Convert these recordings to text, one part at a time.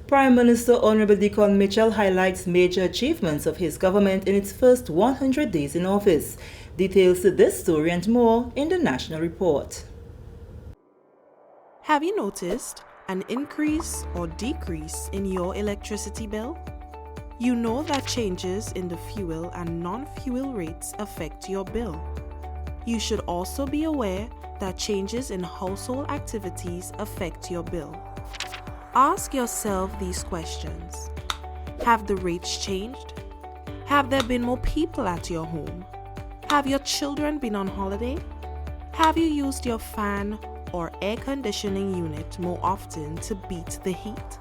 Prime Minister Honorable Deacon Mitchell highlights major achievements of his government in its first 100 days in office. Details to this story and more in the National Report. Have you noticed an increase or decrease in your electricity bill? You know that changes in the fuel and non-fuel rates affect your bill. You should also be aware that changes in household activities affect your bill. Ask yourself these questions. Have the rates changed? Have there been more people at your home? Have your children been on holiday? Have you used your fan or air conditioning unit more often to beat the heat?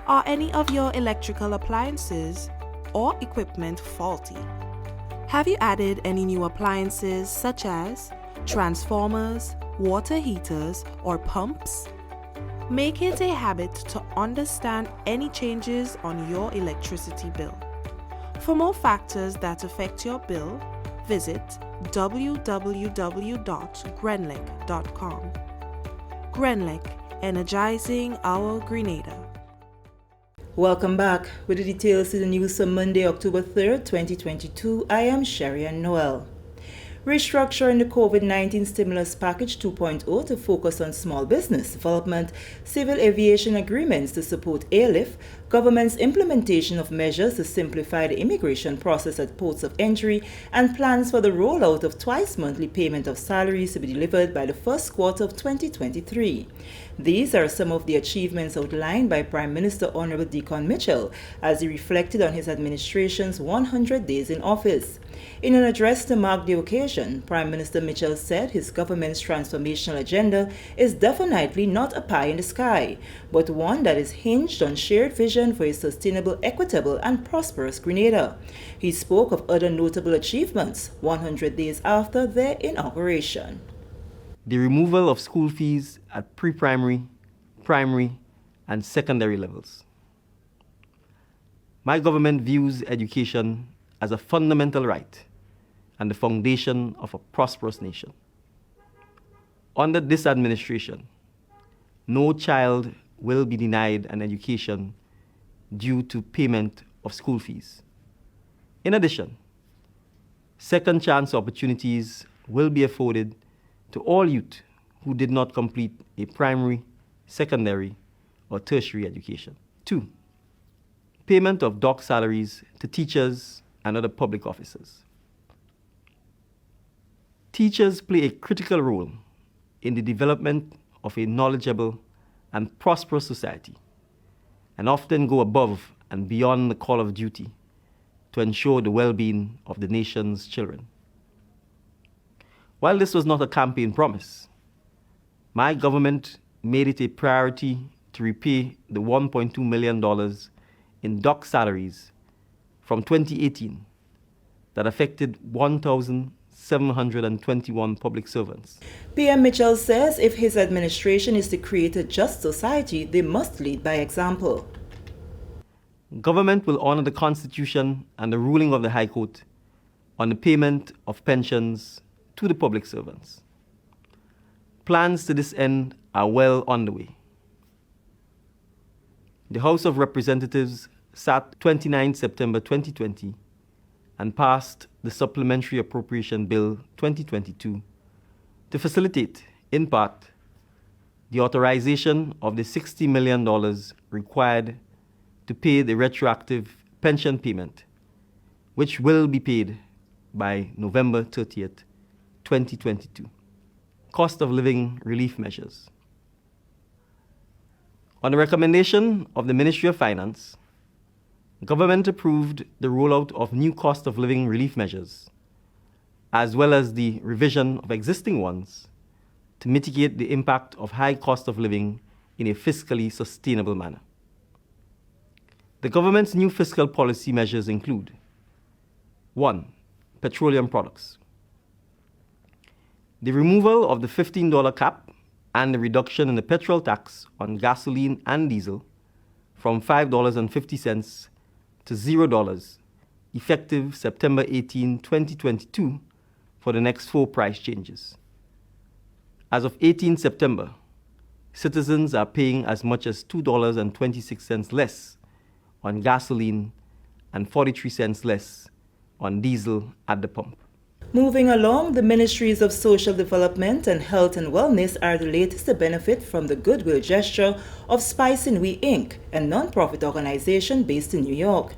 Are any of your electrical appliances or equipment faulty? Have you added any new appliances such as transformers, water heaters, or pumps? Make it a habit to understand any changes on your electricity bill. For more factors that affect your bill, visit www.grenlec.com. Grenlec, energizing our Grenada. Welcome back. With the details to the news for Monday, October 3rd, 2022, I am Sherry-Ann Noel. Restructuring the COVID-19 Stimulus Package 2.0 to focus on small business development, civil aviation agreements to support airlift, government's implementation of measures to simplify the immigration process at ports of entry, and plans for the rollout of twice-monthly payment of salaries to be delivered by the first quarter of 2023. These are some of the achievements outlined by Prime Minister Honorable Deacon Mitchell as he reflected on his administration's 100 days in office. In an address to mark the occasion, Prime Minister Mitchell said his government's transformational agenda is definitely not a pie in the sky, but one that is hinged on shared vision for a sustainable, equitable, and prosperous Grenada. He spoke of other notable achievements 100 days after their inauguration. The removal of school fees at pre-primary, primary, and secondary levels. My government views education as a fundamental right and the foundation of a prosperous nation. Under this administration, no child will be denied an education due to payment of school fees. In addition, second chance opportunities will be afforded to all youth who did not complete a primary, secondary, or tertiary education. 2. Payment of dock salaries to teachers and other public officers. Teachers play a critical role in the development of a knowledgeable and prosperous society, and often go above and beyond the call of duty to ensure the well-being of the nation's children. While this was not a campaign promise, my government made it a priority to repay the $1.2 million in dock salaries from 2018 that affected 1,721 public servants. PM Mitchell says if his administration is to create a just society, they must lead by example. Government will honor the Constitution and the ruling of the High Court on the payment of pensions to the public servants. Plans to this end are well underway. The House of Representatives sat 29 September 2020 and passed the Supplementary Appropriation Bill 2022 to facilitate, in part, the authorization of the $60 million required to pay the retroactive pension payment, which will be paid by November 30th, 2022. Cost of living relief measures. On the recommendation of the Ministry of Finance, government approved the rollout of new cost of living relief measures, as well as the revision of existing ones to mitigate the impact of high cost of living in a fiscally sustainable manner. The government's new fiscal policy measures include 1. Petroleum products. The removal of the $15 cap and the reduction in the petrol tax on gasoline and diesel from $5.50 to $0, effective September 18, 2022, for the next 4 price changes. As of 18 September, citizens are paying as much as $2.26 less on gasoline and 43 cents less on diesel at the pump. Moving along, the Ministries of Social Development and Health and Wellness are the latest to benefit from the goodwill gesture of Spice and We Inc., a non-profit organization based in New York.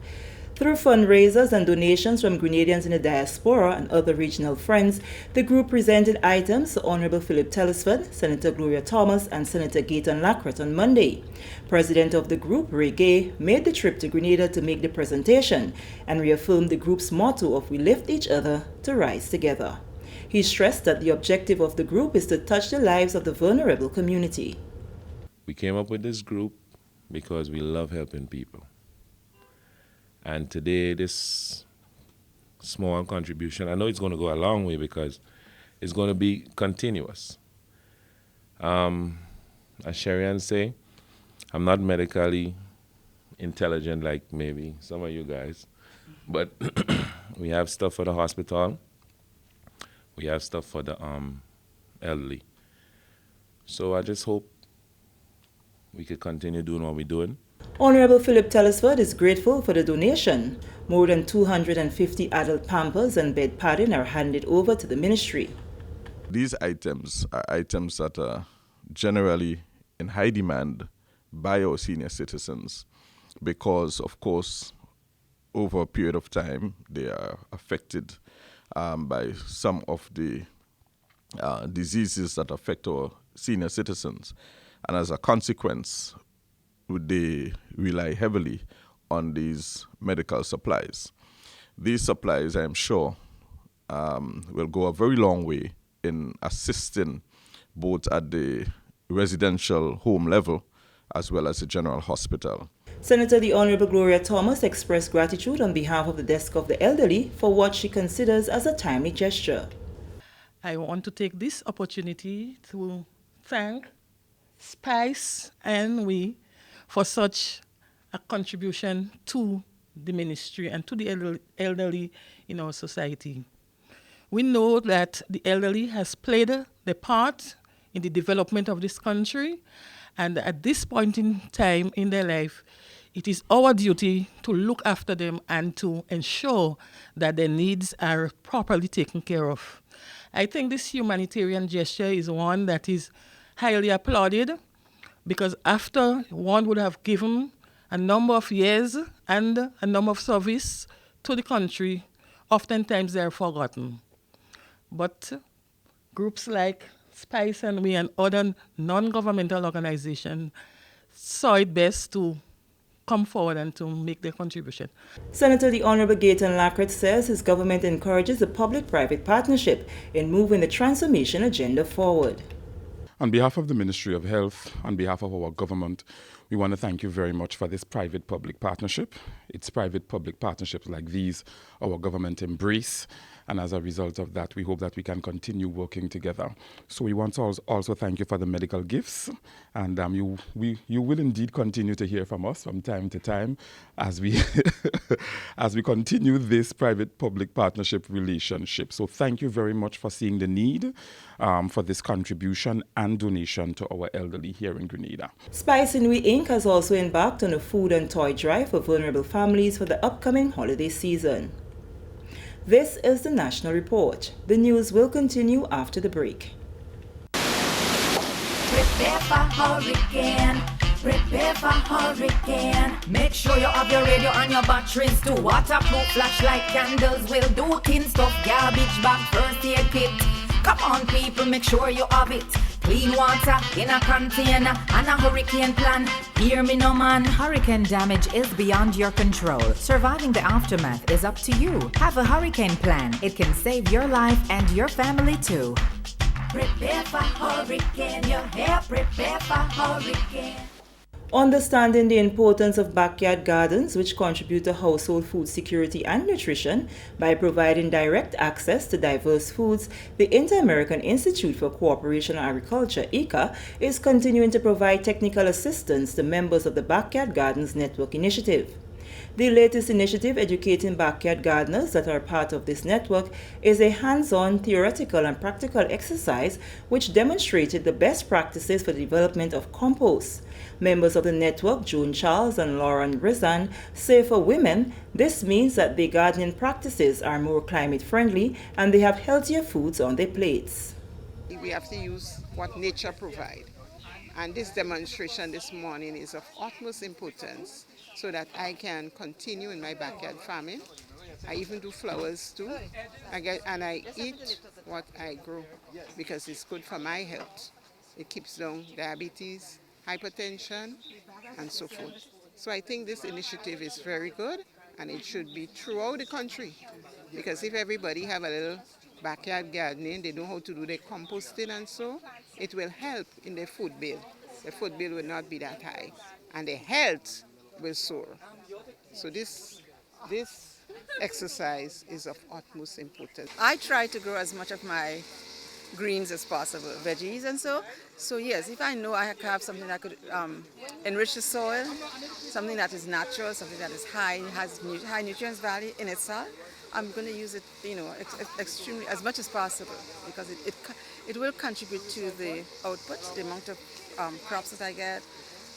Through fundraisers and donations from Grenadians in the diaspora and other regional friends, the group presented items to Honorable Philip Telesford, Senator Gloria Thomas, and Senator Gayton Lacrette on Monday. President of the group, Ray Gay, made the trip to Grenada to make the presentation and reaffirmed the group's motto of "We lift each other to rise together." He stressed that the objective of the group is to touch the lives of the vulnerable community. We came up with this group because we love helping people. And today, this small contribution, I know it's going to go a long way because it's going to be continuous. As Sherian say, I'm not medically intelligent like maybe some of you guys, but we have stuff for the hospital. We have stuff for the elderly. So I just hope we could continue doing what we're doing. Honorable Philip Telesford is grateful for the donation. More than 250 adult pampers and bed padding are handed over to the ministry. These items are items that are generally in high demand by our senior citizens because, of course, over a period of time, they are affected by some of the diseases that affect our senior citizens. And as a consequence, they rely heavily on these medical supplies. These supplies, I am sure, will go a very long way in assisting both at the residential home level as well as the general hospital. Senator the Honorable Gloria Thomas expressed gratitude on behalf of the Desk of the Elderly for what she considers as a timely gesture. I want to take this opportunity to thank Spice and We for such a contribution to the ministry and to the elderly in our society. We know that the elderly has played their part in the development of this country, and at this point in time in their life, it is our duty to look after them and to ensure that their needs are properly taken care of. I think this humanitarian gesture is one that is highly applauded, because after one would have given a number of years and a number of service to the country, oftentimes they are forgotten. But groups like Spice and We and other non-governmental organizations saw it best to come forward and to make their contribution. Senator the Honorable Gayton Lacrette says his government encourages a public-private partnership in moving the transformation agenda forward. On behalf of the Ministry of Health, on behalf of our government, we want to thank you very much for this private-public partnership. It's private-public partnerships like these our government embrace, and as a result of that, we hope that we can continue working together. So we want to also thank you for the medical gifts, and you will indeed continue to hear from us from time to time as we as we continue this private-public partnership relationship. So thank you very much for seeing the need for this contribution and donation to our elderly here in Grenada. Spice and We Inc. has also embarked on a food and toy drive for vulnerable families for the upcoming holiday season. This is the National Report. The news will continue after the break. Prepare for hurricane. Prepare for hurricane. Make sure you have your radio and your batteries too. Waterproof flashlight, candles will do. Tin stuff, garbage bag, first aid kit. Come on people, make sure you have it. Clean water in a container and a hurricane plan. Hear me no man. Hurricane damage is beyond your control. Surviving the aftermath is up to you. Have a hurricane plan. It can save your life and your family too. Prepare for hurricane. Your hair, prepare for hurricane. Understanding the importance of backyard gardens, which contribute to household food security and nutrition by providing direct access to diverse foods, the Inter-American Institute for Cooperation and Agriculture, ICA, is continuing to provide technical assistance to members of the Backyard Gardens Network initiative. The latest initiative educating backyard gardeners that are part of this network is a hands-on theoretical and practical exercise which demonstrated the best practices for the development of compost. Members of the network, June Charles and Lauren Rizan, say for women, this means that their gardening practices are more climate friendly and they have healthier foods on their plates. We have to use what nature provides. And this demonstration this morning is of utmost importance so that I can continue in my backyard farming. I even do flowers too. I eat what I grow because it's good for my health. It keeps down diabetes, hypertension, and so forth. So I think this initiative is very good and it should be throughout the country because if everybody have a little backyard gardening, they know how to do their composting and so, it will help in their food bill. The food bill will not be that high and the health will soar. So this exercise is of utmost importance. I try to grow as much of my greens as possible, veggies and so. So yes, if I know I have something that could enrich the soil, something that is natural, something that is has high nutrients value in itself, I'm going to use it, extremely as much as possible because it will contribute to the output, the amount of crops that I get,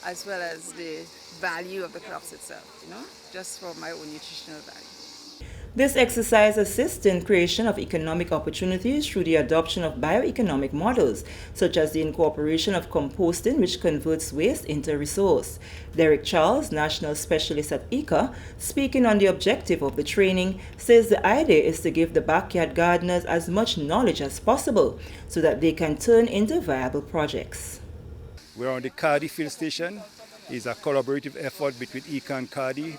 as well as the value of the crops itself, just for my own nutritional value. This exercise assists in creation of economic opportunities through the adoption of bioeconomic models, such as the incorporation of composting, which converts waste into resource. Derek Charles, National Specialist at ICA, speaking on the objective of the training, says the idea is to give the backyard gardeners as much knowledge as possible so that they can turn into viable projects. We're on the Cardi field station. It's a collaborative effort between ICA and Cardi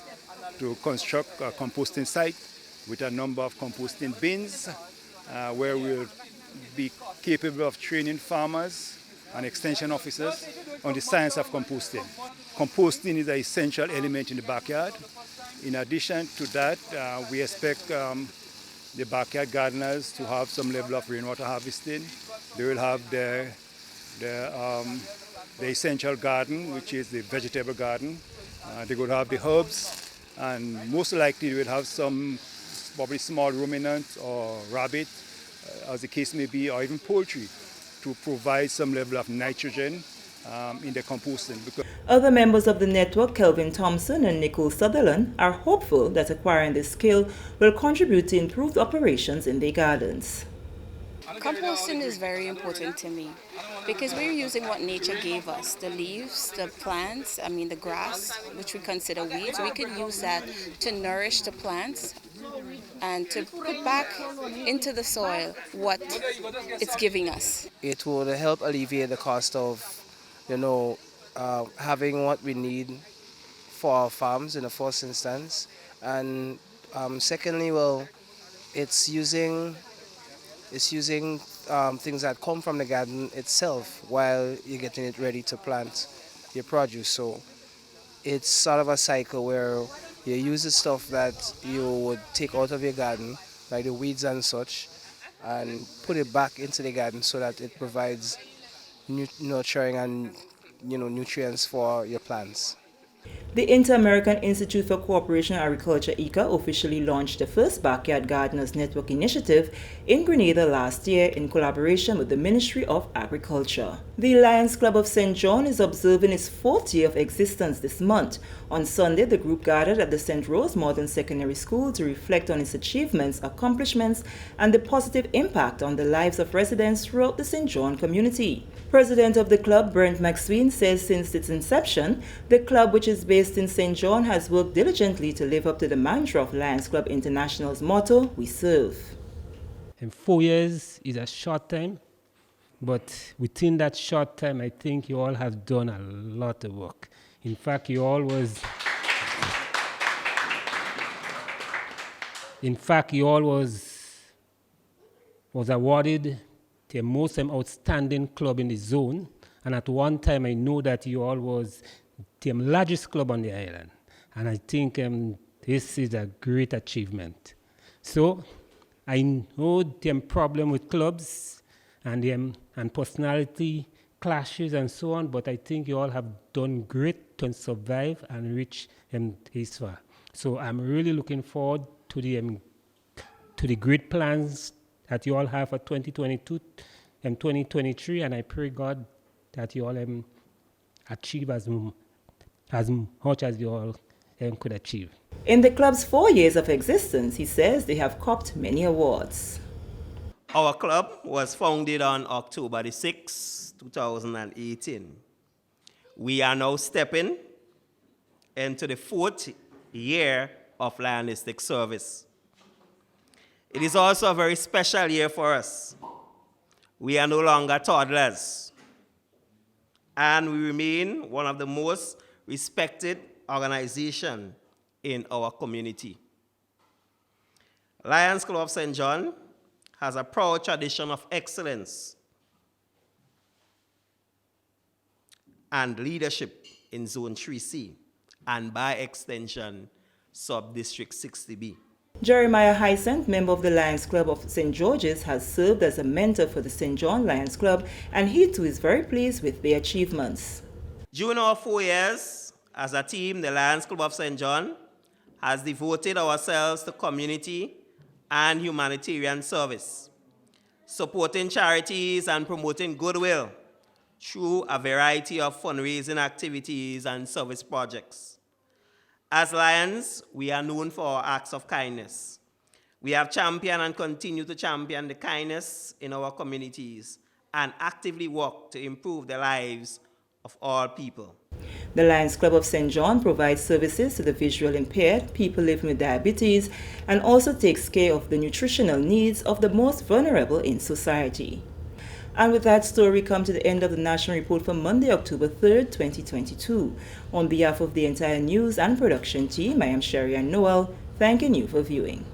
to construct a composting site with a number of composting bins where we'll be capable of training farmers and extension officers on the science of composting. Composting is an essential element in the backyard. In addition to that, we expect the backyard gardeners to have some level of rainwater harvesting. They will have the essential garden, which is the vegetable garden. They will have the herbs, and most likely they will have some probably small ruminants or rabbit, as the case may be, or even poultry, to provide some level of nitrogen in the composting. Other members of the network, Kelvin Thompson and Nicole Sutherland, are hopeful that acquiring this skill will contribute to improved operations in their gardens. Composting is very important to me because we're using what nature gave us, the leaves, the plants, the grass, which we consider weeds. We could use that to nourish the plants and to put back into the soil what it's giving us. It would help alleviate the cost of, having what we need for our farms in the first instance. And secondly, it's using things that come from the garden itself while you're getting it ready to plant your produce. So it's sort of a cycle where you use the stuff that you would take out of your garden, like the weeds and such, and put it back into the garden so that it provides nurturing and nutrients for your plants. The Inter-American Institute for Cooperation and Agriculture, ICA, officially launched the first Backyard Gardeners Network initiative in Grenada last year in collaboration with the Ministry of Agriculture. The Lions Club of St. John is observing its 4th year of existence this month. On Sunday, the group gathered at the St. Rose Modern Secondary School to reflect on its achievements, accomplishments, and the positive impact on the lives of residents throughout the St. John community. President of the club, Brent McSween, says since its inception, the club, which is based in St. John, has worked diligently to live up to the mantra of Lions Club International's motto, "We serve." And 4 years is a short time, but within that short time, I think you all have done a lot of work. In fact, you all was awarded the most outstanding club in the zone, and at one time I know that you all was the largest club on the island, and I think this is a great achievement. So I know the problem with clubs and personality clashes and so on, but I think you all have done great to survive and reach this far. So I'm really looking forward to the great plans that you all have for 2022 and 2023, and I pray God that you all achieve as much as you all could achieve. In the club's 4 years of existence, he says they have copped many awards. Our club was founded on October the 6th, 2018. We are now stepping into the 4th year of Lionistic service. It is also a very special year for us. We are no longer toddlers, and we remain one of the most respected organizations in our community. Lions Club of St. John has a proud tradition of excellence and leadership in Zone 3C, and by extension, Sub-District 60B. Jeremiah Hyacinth, member of the Lions Club of St. George's, has served as a mentor for the St. John Lions Club, and he too is very pleased with their achievements. During our 4 years as a team, the Lions Club of St. John has devoted ourselves to community and humanitarian service, supporting charities and promoting goodwill through a variety of fundraising activities and service projects. As Lions, we are known for our acts of kindness. We have championed and continue to champion the kindness in our communities and actively work to improve the lives of all people. The Lions Club of St. John provides services to the visually impaired, people living with diabetes, and also takes care of the nutritional needs of the most vulnerable in society. And with that story, we come to the end of the National Report for Monday, October 3rd, 2022. On behalf of the entire news and production team, I am Sherry Ann Noel, thanking you for viewing.